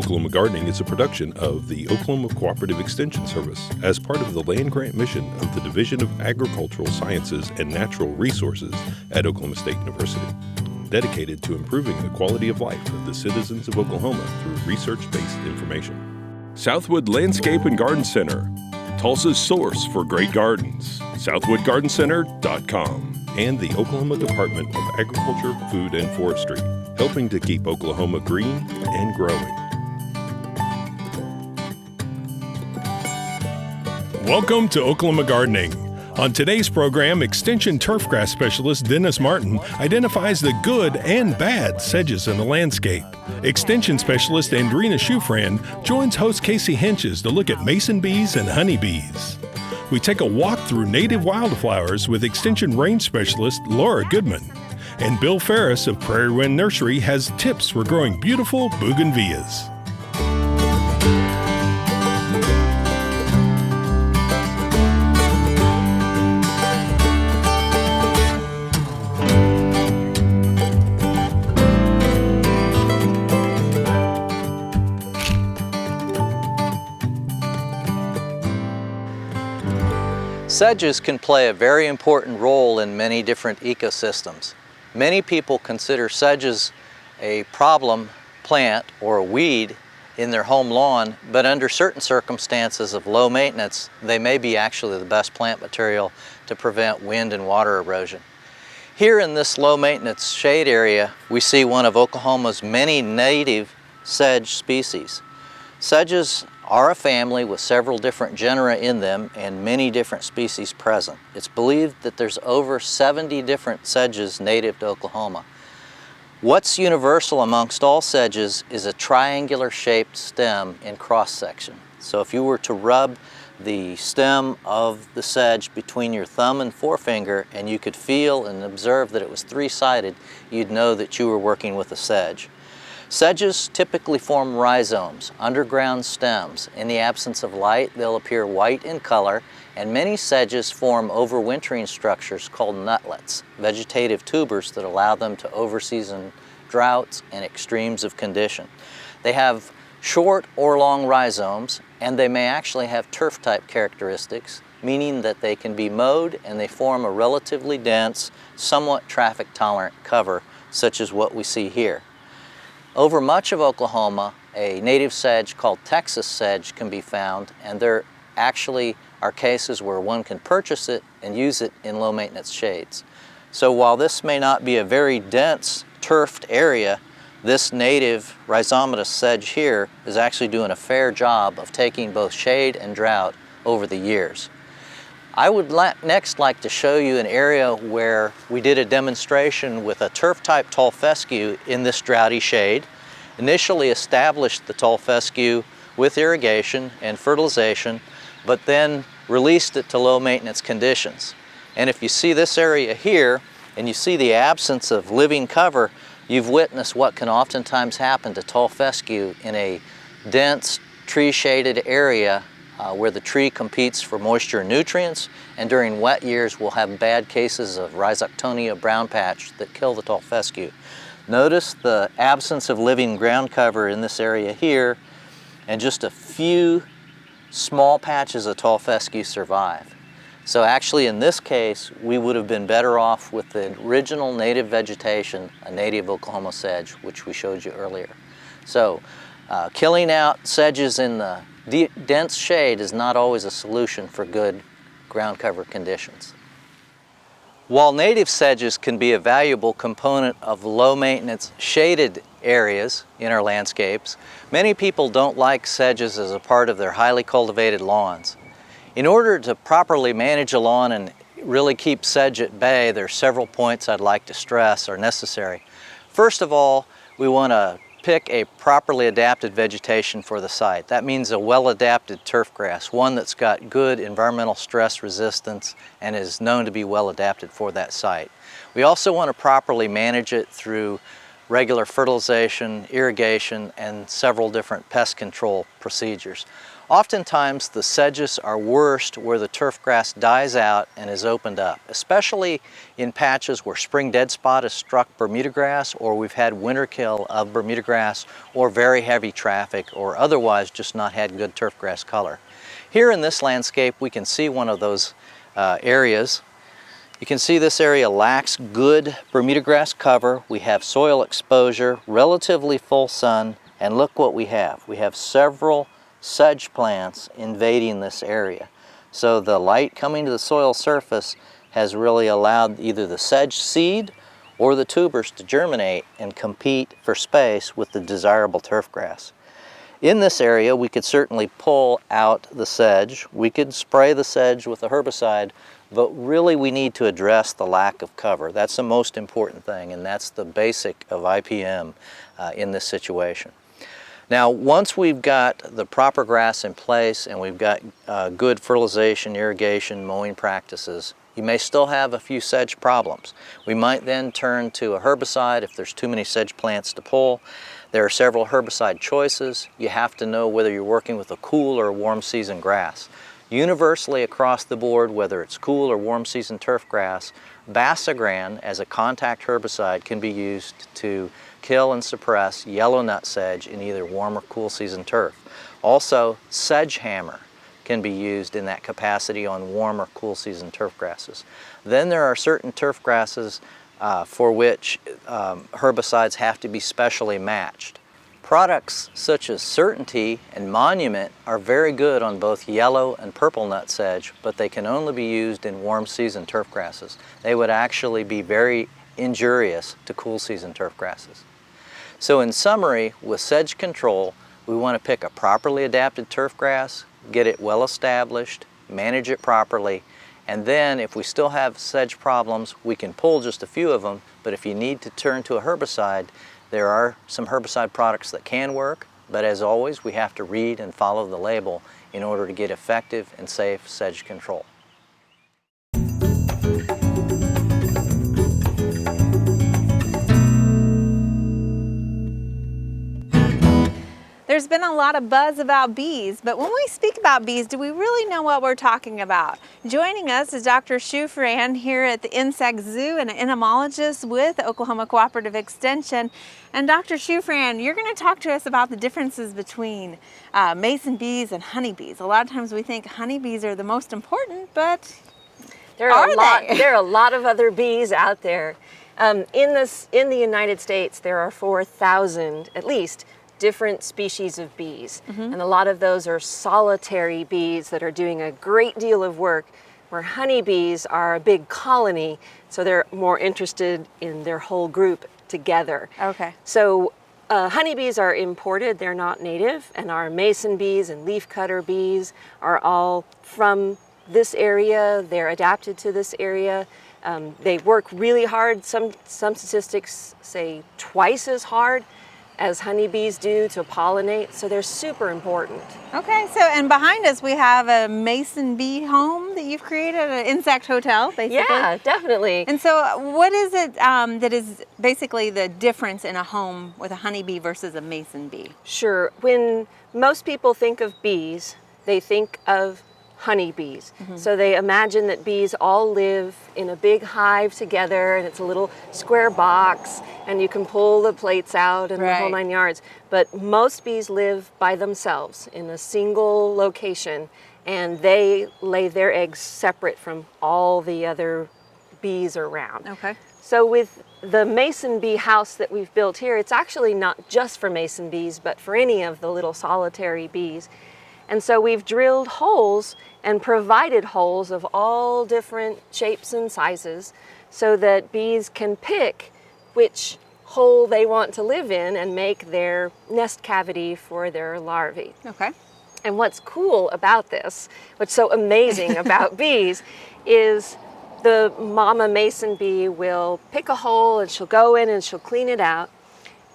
Oklahoma Gardening is a production of the Oklahoma Cooperative Extension Service as part of the land grant mission of the Division of Agricultural Sciences and Natural Resources at Oklahoma State University, dedicated to improving the quality of life of the citizens of Oklahoma through research-based information. Southwood Landscape and Garden Center, Tulsa's source for great gardens, southwoodgardencenter.com, and the Oklahoma Department of Agriculture, Food, and Forestry, helping to keep Oklahoma green and growing. Welcome to Oklahoma Gardening. On today's program, Extension Turfgrass Specialist Dennis Martin identifies the good and bad sedges in the landscape. Extension Specialist Andrina Shufran joins host Casey Hentges to look at mason bees and honeybees. We take a walk through native wildflowers with Extension Range Specialist Laura Goodman. And Bill Farris of Prairie Wind Nursery has tips for growing beautiful Buganvilias. Sedges can play a very important role in many different ecosystems. Many people consider sedges a problem plant or a weed in their home lawn, but under certain circumstances of low maintenance, they may be actually the best plant material to prevent wind and water erosion. Here in this low maintenance shade area, we see one of Oklahoma's many native sedge species. Sedges are a family with several different genera in them and many different species present. It's believed that there's over 70 different sedges native to Oklahoma. What's universal amongst all sedges is a triangular shaped stem in cross section. So if you were to rub the stem of the sedge between your thumb and forefinger and you could feel and observe that it was three-sided, you'd know that you were working with a sedge. Sedges typically form rhizomes, underground stems. In the absence of light, they'll appear white in color, and many sedges form overwintering structures called nutlets, vegetative tubers that allow them to overseason droughts and extremes of condition. They have short or long rhizomes, and they may actually have turf-type characteristics, meaning that they can be mowed and they form a relatively dense, somewhat traffic-tolerant cover, such as what we see here. Over much of Oklahoma, a native sedge called Texas sedge can be found, and there actually are cases where one can purchase it and use it in low maintenance shades. So while this may not be a very dense turfed area, this native rhizomatous sedge here is actually doing a fair job of taking both shade and drought over the years. I would next like to show you an area where we did a demonstration with a turf-type tall fescue in this droughty shade. Initially established the tall fescue with irrigation and fertilization, but then released it to low maintenance conditions. And if you see this area here, and you see the absence of living cover, you've witnessed what can oftentimes happen to tall fescue in a dense, tree-shaded area where the tree competes for moisture and nutrients, and during wet years we'll have bad cases of Rhizoctonia brown patch that kill the tall fescue. Notice the absence of living ground cover in this area here, and just a few small patches of tall fescue survive. So actually in this case, we would have been better off with the original native vegetation, a native Oklahoma sedge, which we showed you earlier. So killing out sedges in the dense shade is not always a solution for good ground cover conditions. While native sedges can be a valuable component of low maintenance shaded areas in our landscapes, many people don't like sedges as a part of their highly cultivated lawns. In order to properly manage a lawn and really keep sedge at bay, there are several points I'd like to stress are necessary. First of all, we want to pick a properly adapted vegetation for the site. That means a well-adapted turf grass, one that's got good environmental stress resistance and is known to be well adapted for that site. We also want to properly manage it through regular fertilization, irrigation, and several different pest control procedures. Oftentimes the sedges are worst where the turf grass dies out and is opened up, especially in patches where spring dead spot has struck Bermuda grass, or we've had winter kill of Bermuda grass, or very heavy traffic, or otherwise just not had good turf grass color. Here in this landscape we can see one of those areas. You can see this area lacks good Bermuda grass cover. We have soil exposure, relatively full sun, and look what we have. We have several sedge plants invading this area. So the light coming to the soil surface has really allowed either the sedge seed or the tubers to germinate and compete for space with the desirable turf grass. In this area we could certainly pull out the sedge. We could spray the sedge with a herbicide, but really we need to address the lack of cover. That's the most important thing, and that's the basic of IPM in this situation. Now, once we've got the proper grass in place and we've got good fertilization, irrigation, mowing practices, you may still have a few sedge problems. We might then turn to a herbicide if there's too many sedge plants to pull. There are several herbicide choices. You have to know whether you're working with a cool or warm season grass. Universally across the board, whether it's cool or warm season turf grass, Basagran as a contact herbicide can be used to kill and suppress yellow nut sedge in either warm or cool season turf. Also, sedge hammer can be used in that capacity on warm or cool season turf grasses. Then there are certain turf grasses for which herbicides have to be specially matched. Products such as Certainty and Monument are very good on both yellow and purple nut sedge, but they can only be used in warm season turf grasses. They would actually be very injurious to cool season turf grasses. So in summary, with sedge control, we want to pick a properly adapted turf grass, get it well established, manage it properly, and then if we still have sedge problems, we can pull just a few of them, but if you need to turn to a herbicide, there are some herbicide products that can work, but as always, we have to read and follow the label in order to get effective and safe sedge control. There's been a lot of buzz about bees, but when we speak about bees, do we really know what we're talking about? Joining us is Dr. Shufran here at the Insect Zoo, and an entomologist with Oklahoma Cooperative Extension. And Dr. Shufran, you're going to talk to us about the differences between mason bees and honeybees. A lot of times we think honeybees are the most important, but there are a lot of other bees out there. In the United States, there are 4,000 at least different species of bees, and a lot of those are solitary bees that are doing a great deal of work, where honeybees are a big colony, so they're more interested in their whole group together. Okay. So honeybees are imported, they're not native, and our mason bees and leafcutter bees are all from this area. They're adapted to this area. They work really hard. Some statistics say twice as hard as honeybees do to pollinate, so they're super important. Okay, so and behind us we have a mason bee home that you've created, an insect hotel, basically. Yeah, definitely. And so what is it that is basically the difference in a home with a honeybee versus a mason bee? Sure. When most people think of bees, they think of honeybees. So they imagine that bees all live in a big hive together, and it's a little square box, and you can pull the plates out and the whole 9 yards. But most bees live by themselves in a single location, and they lay their eggs separate from all the other bees around. Okay. So with the mason bee house that we've built here, it's actually not just for mason bees, but for any of the little solitary bees. And so we've drilled holes and provided holes of all different shapes and sizes so that bees can pick which hole they want to live in and make their nest cavity for their larvae. Okay. And what's cool about this, what's so amazing about bees, is the mama mason bee will pick a hole and she'll go in and she'll clean it out,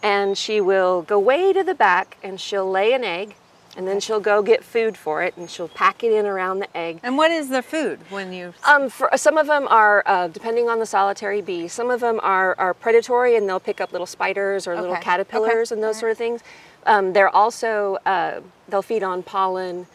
and she will go way to the back and she'll lay an egg. And then she'll go get food for it, and she'll pack it in around the egg. And what is the food when you... For, some of them are, depending on the solitary bee, some of them are predatory, and they'll pick up little spiders or little caterpillars and those sort of things. They're also, they'll feed on pollen,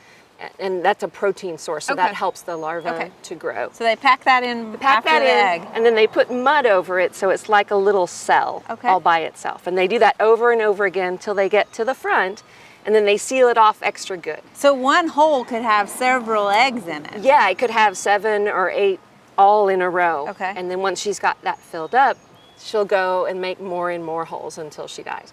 and that's a protein source, so that helps the larva to grow. So they pack that in after the egg. And then they put mud over it, so it's like a little cell all by itself. And they do that over and over again till they get to the front, and then they seal it off extra good. So one hole could have several eggs in it? Yeah, it could have 7 or 8 all in a row. Okay. And then once she's got that filled up, she'll go and make more and more holes until she dies.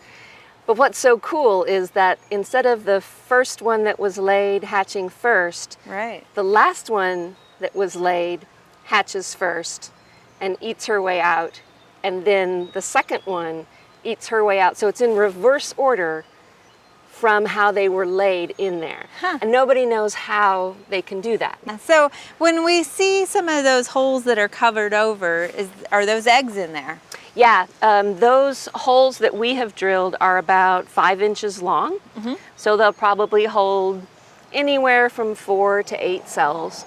But what's so cool is that instead of the first one that was laid hatching first, the last one that was laid hatches first and eats her way out, and then the second one eats her way out. So it's in reverse order from how they were laid in there. And nobody knows how they can do that. So when we see some of those holes that are covered over, are those eggs in there? Yeah, those holes that we have drilled are about 5 inches long. So they'll probably hold anywhere from 4 to 8 cells.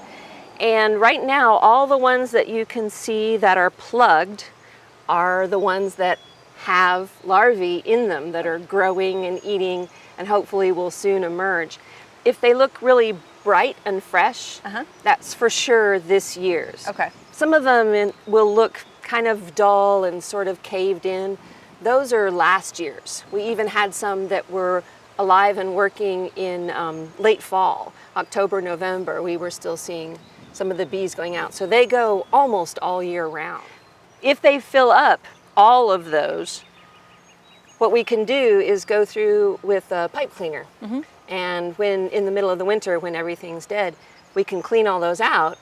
And right now, all the ones that you can see that are plugged are the ones that have larvae in them that are growing and eating and hopefully will soon emerge. If they look really bright and fresh, that's for sure this year's. Some of them will look kind of dull and sort of caved in. Those are last year's. We even had some that were alive and working in late fall, October, November. We were still seeing some of the bees going out. So they go almost all year round. If they fill up all of those, what we can do is go through with a pipe cleaner. And when in the middle of the winter, when everything's dead, we can clean all those out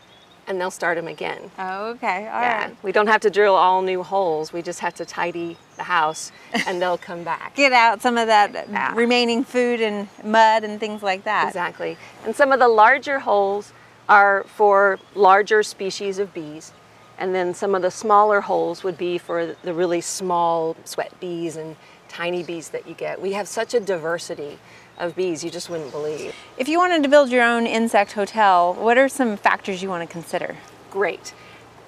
and they'll start them again. All right. We don't have to drill all new holes. We just have to tidy the house and they'll come back. Get out some of that remaining food and mud and things like that. Exactly. And some of the larger holes are for larger species of bees. And then some of the smaller holes would be for the really small sweat bees and tiny bees that you get. We have such a diversity of bees, you just wouldn't believe. If you wanted to build your own insect hotel, what are some factors you want to consider? Great.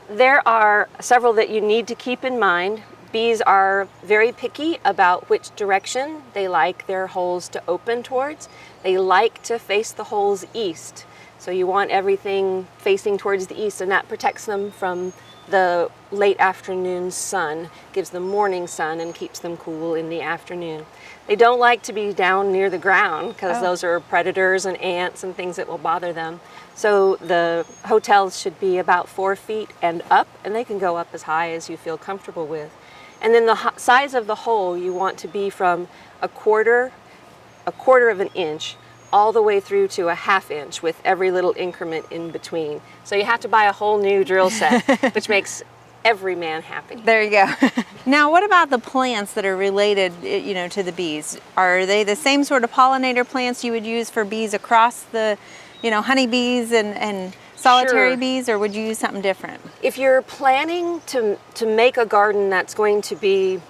There are several that you need to keep in mind. Bees are very picky about which direction they like their holes to open towards. They like to face the holes east. So you want everything facing towards the east, and that protects them from the late afternoon sun, gives them morning sun and keeps them cool in the afternoon. They don't like to be down near the ground because those are predators and ants and things that will bother them. So the hotels should be about 4 feet and up, and they can go up as high as you feel comfortable with. And then the size of the hole you want to be from a quarter of an inch all the way through to a 1/2 inch with every little increment in between. So you have to buy a whole new drill set, which makes every man happy. There you go. Now, what about the plants that are related, to the bees? Are they the same sort of pollinator plants you would use for bees across the, honeybees and solitary bees, or would you use something different? If you're planning to make a garden that's going to be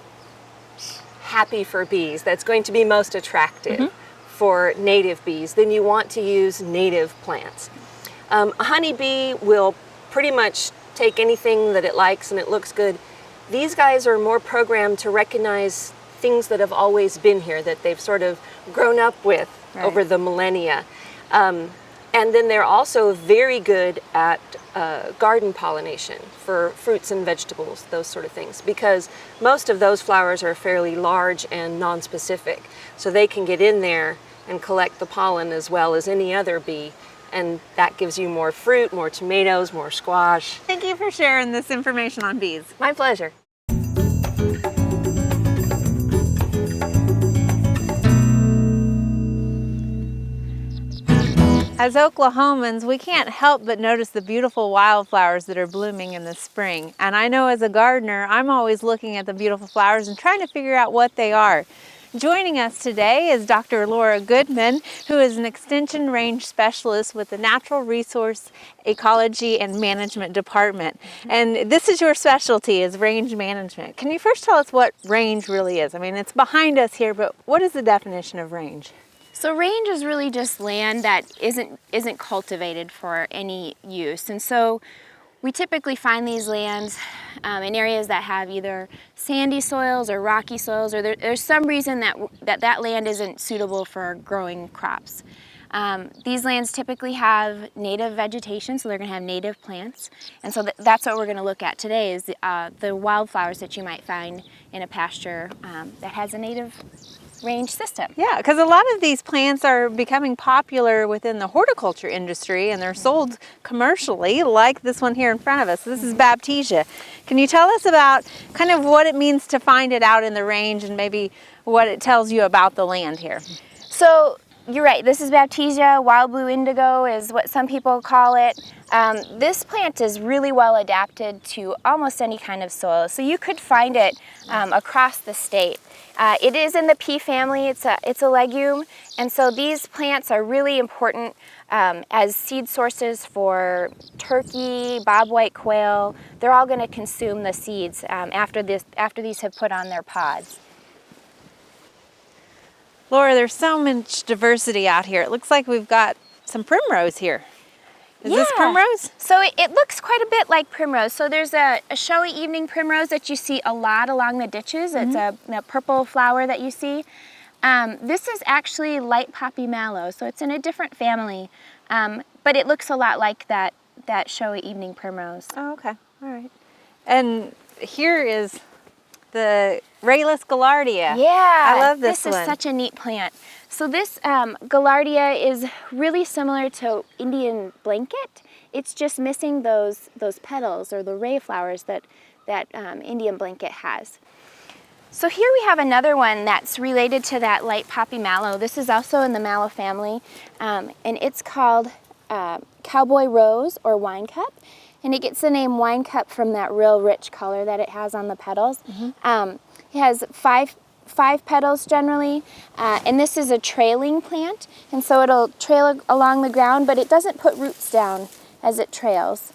happy for bees, that's going to be most attractive for native bees, then you want to use native plants. A honeybee will pretty much take anything that it likes and it looks good. These guys are more programmed to recognize things that have always been here, that they've sort of grown up with over the millennia. And then they're also very good at garden pollination for fruits and vegetables, those sort of things, because most of those flowers are fairly large and non-specific. So they can get in there and collect the pollen as well as any other bee. And that gives you more fruit, more tomatoes, more squash. Thank you for sharing this information on bees. My pleasure. As Oklahomans, we can't help but notice the beautiful wildflowers that are blooming in the spring. And I know as a gardener, I'm always looking at the beautiful flowers and trying to figure out what they are. Joining us today is Dr. Laura Goodman, who is an extension range specialist with the Natural Resource Ecology and Management Department. And this is your specialty, is range management. Can you first tell us what range really is? I mean, it's behind us here, but what is the definition of range? So range is really just land that isn't cultivated for any use. And so we typically find these lands in areas that have either sandy soils or rocky soils, or there's some reason that land isn't suitable for growing crops. These lands typically have native vegetation, so they're going to have native plants. And so that's what we're going to look at today is the wildflowers that you might find in a pasture that has a native range system. Yeah, because a lot of these plants are becoming popular within the horticulture industry and they're sold commercially, like this one here in front of us. This is Baptisia. Can you tell us about kind of what it means to find it out in the range and maybe what it tells you about the land here? So you're right, this is Baptisia. Wild blue indigo is what some people call it. This plant is really well adapted to almost any kind of soil, so you could find it across the state. It is in the pea family. It's a legume, and so these plants are really important as seed sources for turkey, bobwhite quail. They're all going to consume the seeds after these have put on their pods. Laura, there's so much diversity out here. It looks like we've got some primrose here. Is this primrose? So it looks quite a bit like primrose. So there's a showy evening primrose that you see a lot along the ditches. It's a purple flower that you see. This is actually light poppy mallow, so it's in a different family, but it looks a lot like that showy evening primrose. Oh, okay. All right. And here is the rayless gaillardia. Yeah, I love this one. This is such a neat plant. So this gaillardia is really similar to Indian blanket. It's just missing those petals or the ray flowers that Indian blanket has. So here we have another one that's related to that light poppy mallow. This is also in the mallow family, and it's called cowboy rose or wine cup. And it gets the name wine cup from that real rich color that it has on the petals. It has five petals generally, and this is a trailing plant, and so it'll trail along the ground, but it doesn't put roots down as it trails.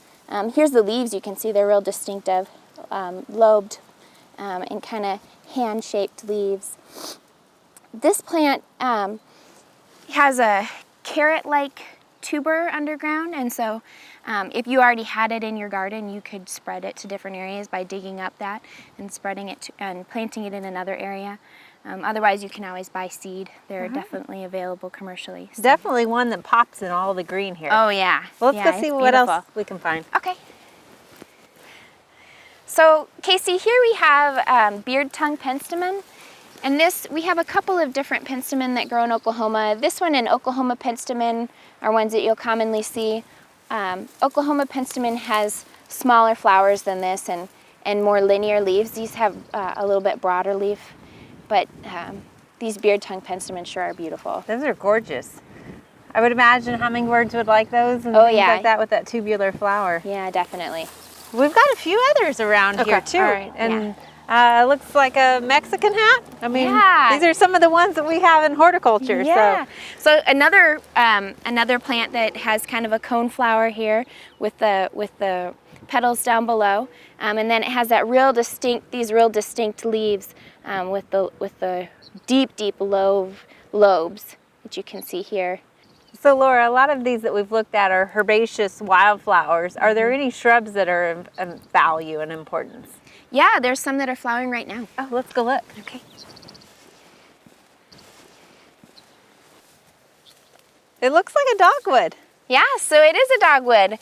Here's the leaves. You can see they're real distinctive, lobed and kind of hand-shaped leaves. This plant has a carrot-like tuber underground, and so if you already had it in your garden, you could spread it to different areas by digging up that and spreading it and planting it in another area. Otherwise, you can always buy seed. They're definitely available commercially. So. Definitely one that pops in all the green here. Oh yeah. Well, let's go see what else we can find. Okay. So Casey, here we have beard tongue penstemon. And we have a couple of different penstemon that grow in Oklahoma. This one and Oklahoma penstemon are ones that you'll commonly see. Oklahoma penstemon has smaller flowers than this and more linear leaves. These have a little bit broader leaf, but these beard tongue penstemon sure are beautiful. Those are gorgeous. I would imagine hummingbirds would like those and things like that with that tubular flower. Yeah, definitely. We've got a few others around here too. All right. And looks like a Mexican hat. I mean, these are some of the ones that we have in horticulture. Yeah. So another plant that has kind of a cone flower here with the petals down below, and then it has that these real distinct leaves with the deep lobes that you can see here. So Laura, a lot of these that we've looked at are herbaceous wildflowers. Are there any shrubs that are of value and importance? Yeah, there's some that are flowering right now. Oh, let's go look. Okay. It looks like a dogwood. Yeah, so it is a dogwood.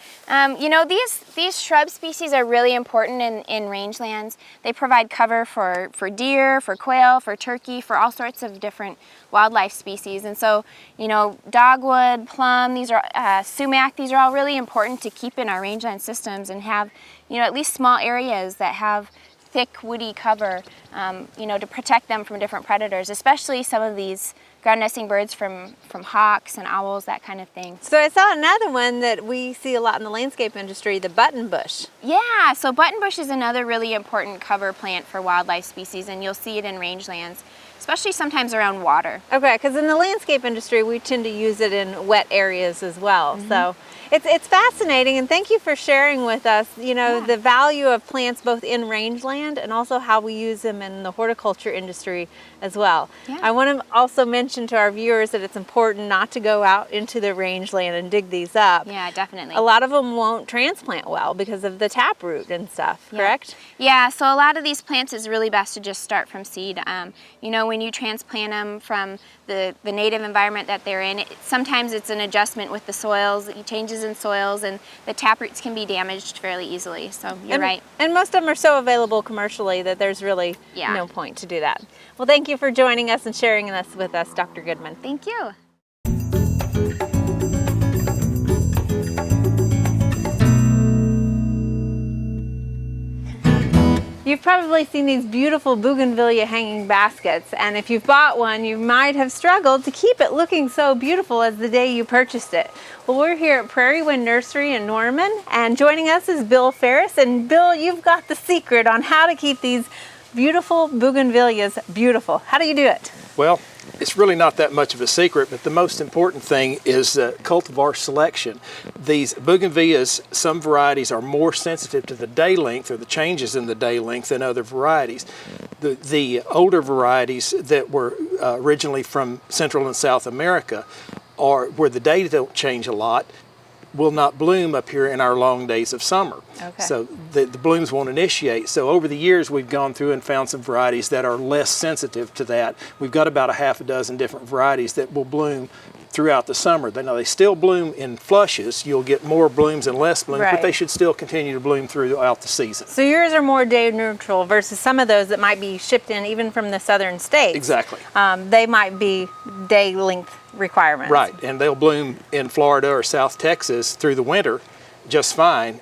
You know, these shrub species are really important in rangelands. They provide cover for deer, for quail, for turkey, for all sorts of different wildlife species. And so, you know, dogwood, plum, these are sumac, these are all really important to keep in our rangeland systems and have, you know, at least small areas that have thick woody cover, you know, to protect them from different predators, especially some of these ground nesting birds from hawks and owls, that kind of thing. So I saw another one that we see a lot in the landscape industry, the buttonbush. Yeah, so buttonbush is another really important cover plant for wildlife species, and you'll see it in rangelands, especially sometimes around water. Okay, because in the landscape industry, we tend to use it in wet areas as well. So It's fascinating, and thank you for sharing with us, you know, the value of plants both in rangeland and also how we use them in the horticulture industry as well. Yeah. I want to also mention to our viewers that it's important not to go out into the rangeland and dig these up. Yeah, definitely. A lot of them won't transplant well because of the taproot and stuff, correct? Yeah, so a lot of these plants is really best to just start from seed. You know, when you transplant them from the native environment that they're in, sometimes it's an adjustment with the soils, changes in soils, and the taproots can be damaged fairly easily, so you're right. And most of them are so available commercially that there's really no point to do that. Well, thank you for joining us and sharing this with us, Dr. Goodman. Thank you. You've probably seen these beautiful Buganvilia hanging baskets, and if you've bought one, you might have struggled to keep it looking so beautiful as the day you purchased it. Well, we're here at Prairie Wind Nursery in Norman, and joining us is Bill Farris. And Bill, you've got the secret on how to keep these beautiful Buganvilias beautiful. How do you do it? Well, it's really not that much of a secret, but the most important thing is cultivar selection. These Buganvilias, some varieties are more sensitive to the day length or the changes in the day length than other varieties. The older varieties that were originally from Central and South America, where the days don't change a lot, will not bloom up here in our long days of summer. Okay. So the blooms won't initiate. So over the years we've gone through and found some varieties that are less sensitive to that. We've got about a half a dozen different varieties that will bloom throughout the summer. They still bloom in flushes. You'll get more blooms and less blooms, but they should still continue to bloom throughout the season. So yours are more day neutral versus some of those that might be shipped in even from the southern states. Exactly. They might be day length requirements. Right, and they'll bloom in Florida or South Texas through the winter just fine,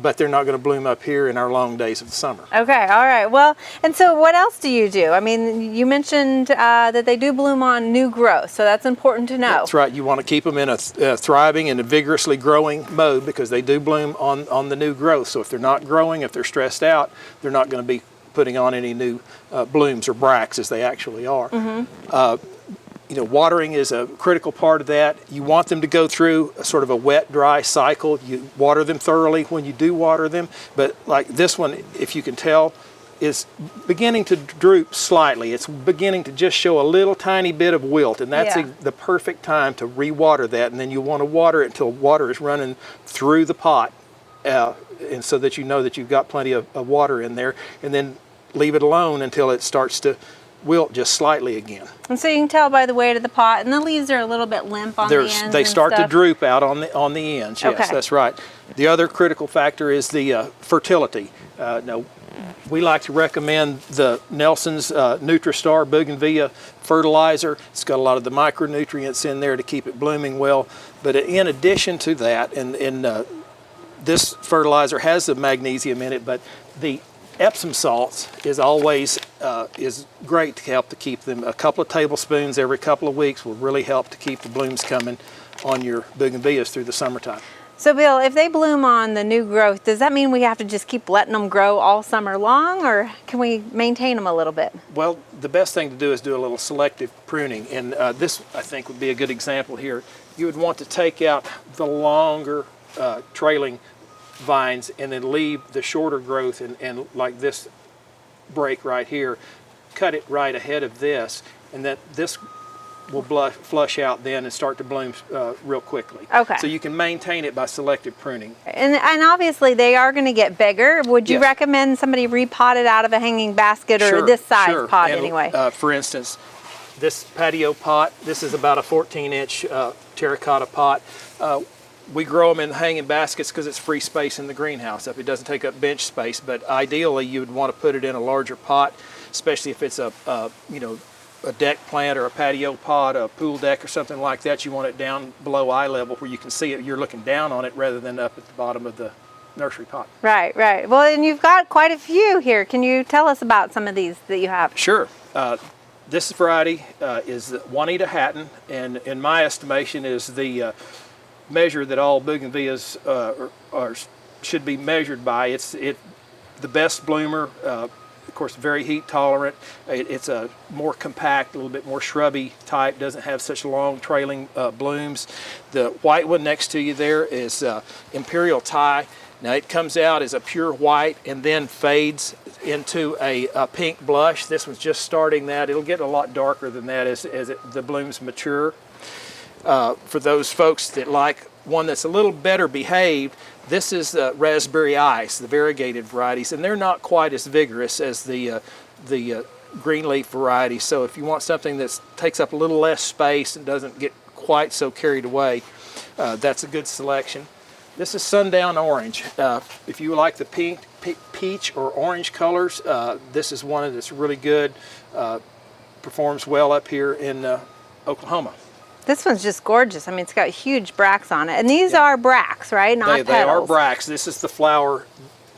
but they're not going to bloom up here in our long days of the summer. Okay, all right. Well, and so what else do you do? I mean, you mentioned that they do bloom on new growth, so that's important to know. That's right. You want to keep them in a thriving and a vigorously growing mode because they do bloom on the new growth. So if they're not growing, if they're stressed out, they're not going to be putting on any new blooms or bracts as they actually are. Mm-hmm. You know, watering is a critical part of that. You want them to go through a sort of a wet, dry cycle. You water them thoroughly when you do water them. But like this one, if you can tell, is beginning to droop slightly. It's beginning to just show a little tiny bit of wilt, and that's the perfect time to re-water that. And then you want to water it until water is running through the pot, and so that you know that you've got plenty of water in there. And then leave it alone until it starts to wilt just slightly again. And so you can tell by the weight of the pot, and the leaves are a little bit limp on the ends. They start to droop out on the ends. Yes, that's right. The other critical factor is the fertility. We like to recommend the Nelson's Nutristar Buganvilia fertilizer. It's got a lot of the micronutrients in there to keep it blooming well. But in addition to that, this fertilizer has the magnesium in it, but the Epsom salts is always is great to help to keep them. A couple of tablespoons every couple of weeks will really help to keep the blooms coming on your Buganvilias through the summertime. So Bill, if they bloom on the new growth, does that mean we have to just keep letting them grow all summer long, or can we maintain them a little bit? Well, the best thing to do is do a little selective pruning, and this I think would be a good example here. You would want to take out the longer trailing vines and then leave the shorter growth, and like this break right here, cut it right ahead of this, and that this will flush out then and start to bloom real quickly. Okay. So you can maintain it by selective pruning. And obviously they are going to get bigger. Would you recommend somebody repot it out of a hanging basket or this size pot anyway? For instance, this patio pot, this is about a 14-inch terracotta pot. We grow them in hanging baskets because it's free space in the greenhouse. It doesn't take up bench space, but ideally you would want to put it in a larger pot, especially if it's a deck plant or a patio pot, a pool deck or something like that. You want it down below eye level where you can see it. You're looking down on it rather than up at the bottom of the nursery pot. Right. Well, and you've got quite a few here. Can you tell us about some of these that you have? Sure. This variety is the Juanita Hatton, and in my estimation is the measure that all Buganvilias should be measured by. It's the best bloomer, course, very heat tolerant. It's a more compact, a little bit more shrubby type, doesn't have such long trailing blooms. The white one next to you there is Imperial Thai. Now it comes out as a pure white and then fades into a pink blush. This one's just starting that. It'll get a lot darker than that as the blooms mature. For those folks that like one that's a little better behaved, this is Raspberry Ice, the variegated varieties, and they're not quite as vigorous as the green leaf varieties. So if you want something that takes up a little less space and doesn't get quite so carried away, that's a good selection. This is Sundown Orange. If you like the pink, peach, or orange colors, this is one that's really good, performs well up here in Oklahoma. This one's just gorgeous. I mean, it's got huge bracts on it. And these are bracts, right? Not petals. They are bracts. This is the flower.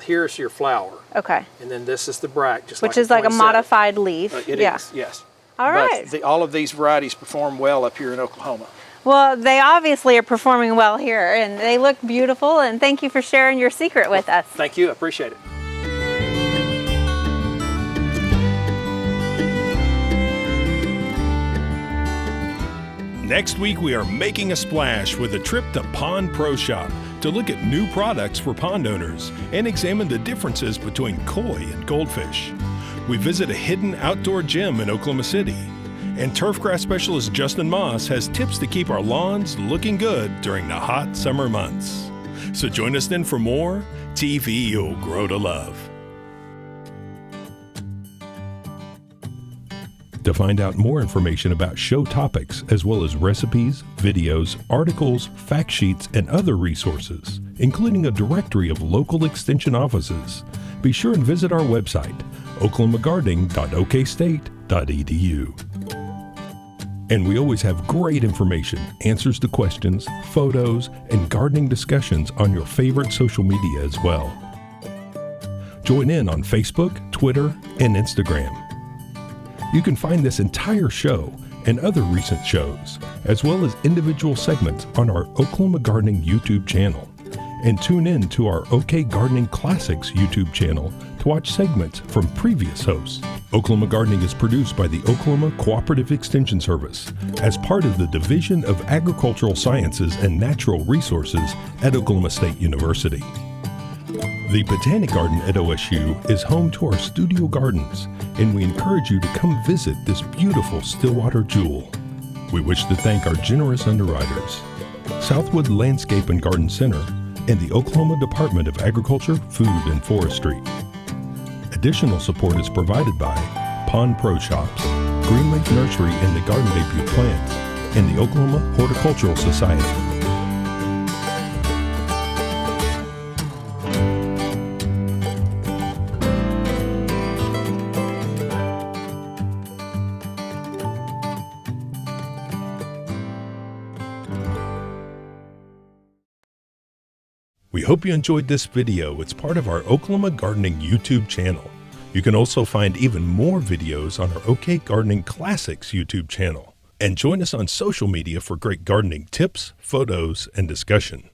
Here's your flower. Okay. And then this is the bract, just which is like a modified leaf. It is, yes. All right. But all of these varieties perform well up here in Oklahoma. Well, they obviously are performing well here, and they look beautiful, and thank you for sharing your secret with us. Thank you. I appreciate it. Next week, we are making a splash with a trip to Pond Pro Shop to look at new products for pond owners and examine the differences between koi and goldfish. We visit a hidden outdoor gym in Oklahoma City, and turfgrass specialist Justin Moss has tips to keep our lawns looking good during the hot summer months. So join us then for more TV you'll grow to love. To find out more information about show topics, as well as recipes, videos, articles, fact sheets, and other resources, including a directory of local extension offices, be sure and visit our website, oklahomagardening.okstate.edu. And we always have great information, answers to questions, photos, and gardening discussions on your favorite social media as well. Join in on Facebook, Twitter, and Instagram. You can find this entire show and other recent shows, as well as individual segments on our Oklahoma Gardening YouTube channel. And tune in to our OK Gardening Classics YouTube channel to watch segments from previous hosts. Oklahoma Gardening is produced by the Oklahoma Cooperative Extension Service as part of the Division of Agricultural Sciences and Natural Resources at Oklahoma State University. The Botanic Garden at OSU is home to our studio gardens, and we encourage you to come visit this beautiful Stillwater jewel. We wish to thank our generous underwriters, Southwood Landscape and Garden Center, and the Oklahoma Department of Agriculture, Food, and Forestry. Additional support is provided by Pond Pro Shops, Green Lake Nursery and the Garden Debut Plants, and the Oklahoma Horticultural Society. We hope you enjoyed this video. It's part of our Oklahoma Gardening YouTube channel. You can also find even more videos on our OK Gardening Classics YouTube channel. And join us on social media for great gardening tips, photos, and discussion.